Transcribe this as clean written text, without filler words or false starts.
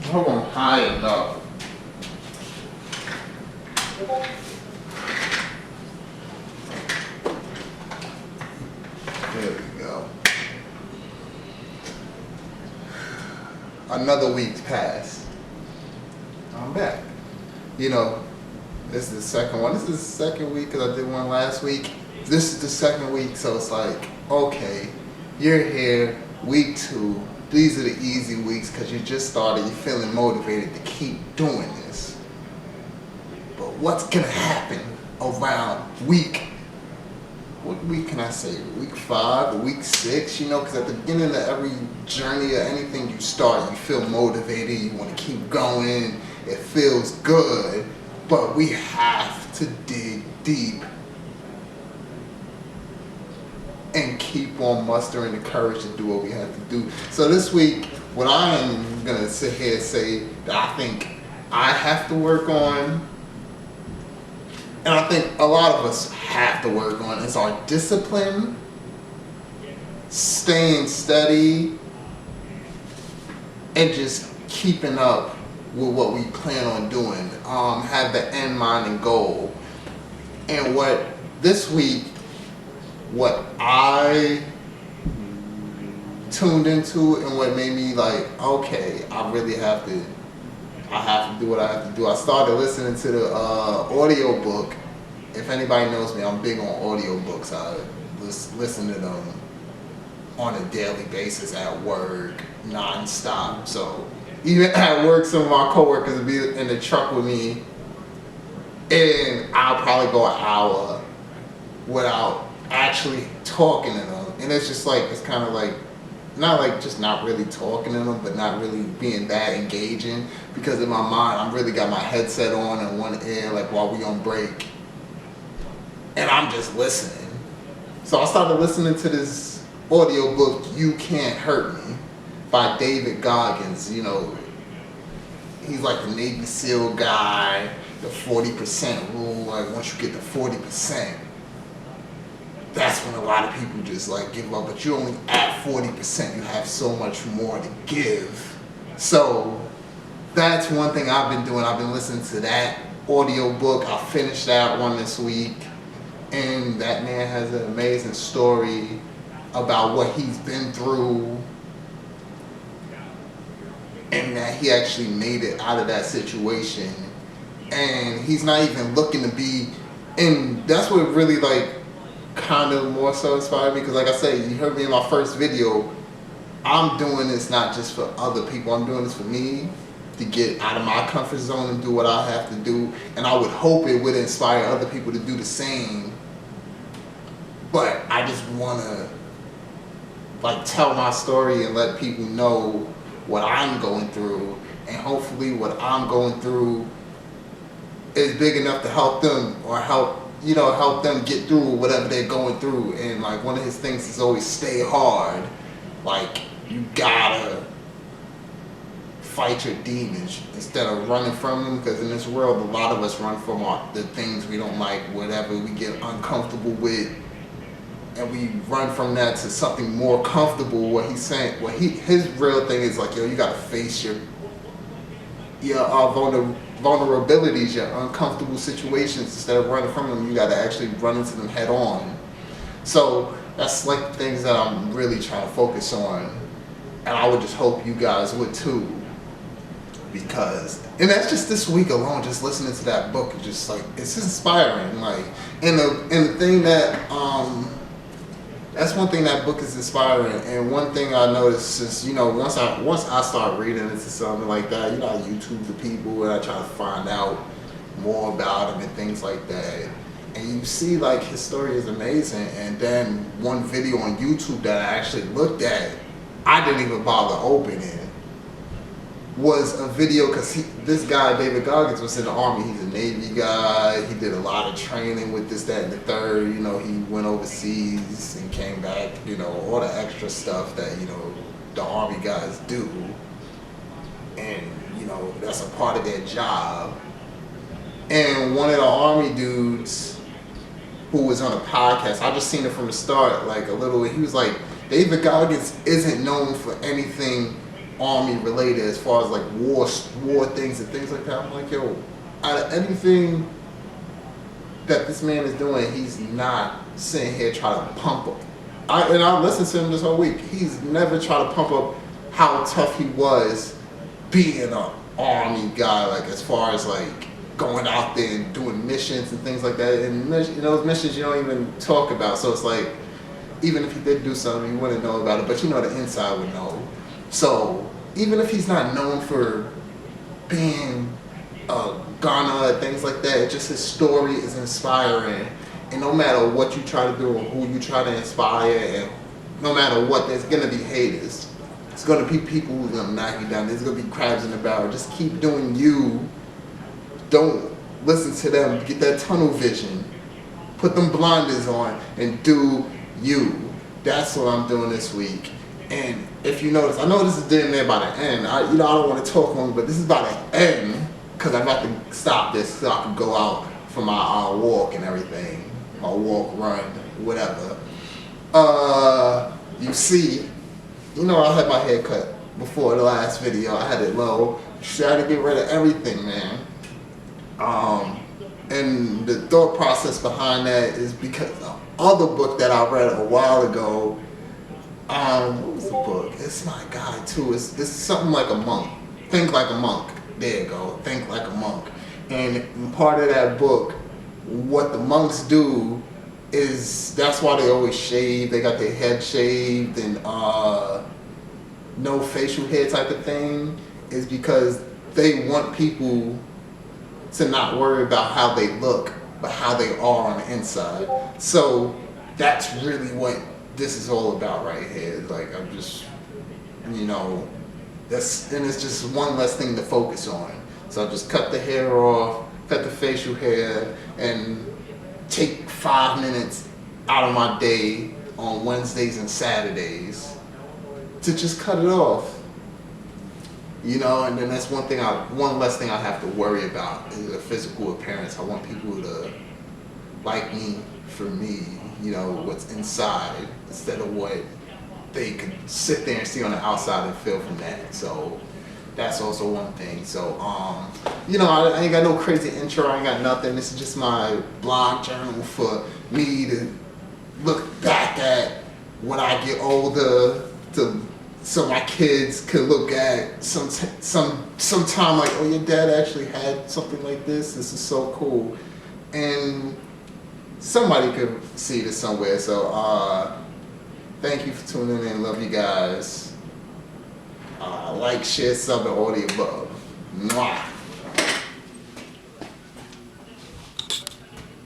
Hold on high enough. There we go. Another week's passed. I'm back. You know, this is the second one. This is the second week because I did one last week. This is the second week, so it's like, okay, you're here, week 2. These are the easy weeks because you just started, you're feeling motivated to keep doing this. But what's gonna happen around what week can I say? Week 5 or week 6, you know, because at the beginning of every journey or anything you start, you feel motivated, you want to keep going, it feels good, but we have to dig deep and keep on mustering the courage to do what we have to do. So this week, what I am gonna sit here and say that I think I have to work on, and I think a lot of us have to work on, is our discipline, staying steady, and just keeping up with what we plan on doing. Have the end mind and goal. And what this week, what I tuned into and what made me like, okay, I have to do what I have to do. I started listening to the audio book. If anybody knows me, I'm big on audio books. I listen to them on a daily basis at work, non-stop. So even at work, some of my coworkers will be in the truck with me, and I'll probably go an hour without actually talking to them. And it's just like, it's kind of like, not like just not really talking to them, but not really being that engaging, because in my mind I'm really got my headset on in one ear, like while we on break, and I'm just listening. So I started listening to this audio book, You Can't Hurt Me, by David Goggins. You know, he's like the Navy SEAL guy, the 40% rule. Like once you get to 40%, that's when a lot of people just like give up, but you're only at 40%, you have so much more to give. So that's one thing I've been doing. I've been listening to that audio book. I finished that one this week, and that man has an amazing story about what he's been through, and that he actually made it out of that situation, and he's not even looking to be, and that's what really like kind of more so inspired me, because like I said, you heard me in my first video, I'm doing this not just for other people, I'm doing this for me, to get out of my comfort zone and do what I have to do, and I would hope it would inspire other people to do the same. But I just want to like tell my story and let people know what I'm going through, and hopefully what I'm going through is big enough to help them, or help them get through whatever they're going through. And like one of his things is always stay hard. Like you gotta fight your demons instead of running from them, because in this world a lot of us run from the things we don't like, whatever we get uncomfortable with, and we run from that to something more comfortable. What he's saying, his real thing is like, yo, you gotta face your vulnerabilities, your uncomfortable situations. Instead of running from them, you got to actually run into them head on. So that's like the things that I'm really trying to focus on, and I would just hope you guys would too, because, and that's just this week alone, just listening to that book, just like, it's inspiring. Like, and the thing that that's one thing that book is inspiring. And one thing I noticed is, once I start reading into something like that, I YouTube the people and I try to find out more about them and things like that. And you see like his story is amazing. And then one video on YouTube that I actually looked at, I didn't even bother opening, was a video, because this guy David Goggins was in the Army. He's a Navy guy. He did a lot of training with this, that, and the third. He went overseas and came back. All the extra stuff that the Army guys do, and that's a part of their job. And one of the Army dudes who was on a podcast, I just seen it from the start, like a little. He was like, David Goggins isn't known for anything army related as far as like war things and things like that. I'm like, yo, out of anything that this man is doing, he's not sitting here trying to pump up. I listened to him this whole week. He's never tried to pump up how tough he was being an army guy, like as far as like going out there and doing missions and things like that. And those missions you don't even talk about. So it's like, even if he did do something, you wouldn't know about it, but the inside would know. So even if he's not known for being a gunner and things like that, just his story is inspiring. And no matter what you try to do or who you try to inspire, and no matter what, there's gonna be haters. There's gonna be people who's gonna knock you down. There's gonna be crabs in the barrel. Just keep doing you. Don't listen to them. Get that tunnel vision. Put them blinders on and do you. That's what I'm doing this week. And if you notice, I know this is damn near by the end. I don't want to talk long, but this is by the end because I got to stop this so I can go out for my walk and everything. My walk, run, whatever. You see, I had my hair cut before the last video. I had it low. Try to get rid of everything, man. And the thought process behind that is because the other book that I read a while ago, what was the book? It's my guy too. It's something like a monk. Think Like a Monk. There you go. Think Like a Monk. And part of that book, what the monks do is, that's why they always shave. They got their head shaved and no facial hair type of thing, is because they want people to not worry about how they look, but how they are on the inside. So that's really what this is all about right here. Like, I'm just, it's just one less thing to focus on. So I just cut the hair off, cut the facial hair, and take 5 minutes out of my day on Wednesdays and Saturdays to just cut it off. And then that's one less thing I have to worry about is the physical appearance. I want people to like me for me, what's inside, instead of what they could sit there and see on the outside and feel from that. So that's also one thing. So, I ain't got no crazy intro, I ain't got nothing. This is just my blog journal for me to look back at when I get older, so my kids could look at sometime like, oh, your dad actually had something like this. This is so cool. And somebody could see this somewhere. So thank you for tuning in. Love you guys. Like, share, sub, and all the above. Mwah.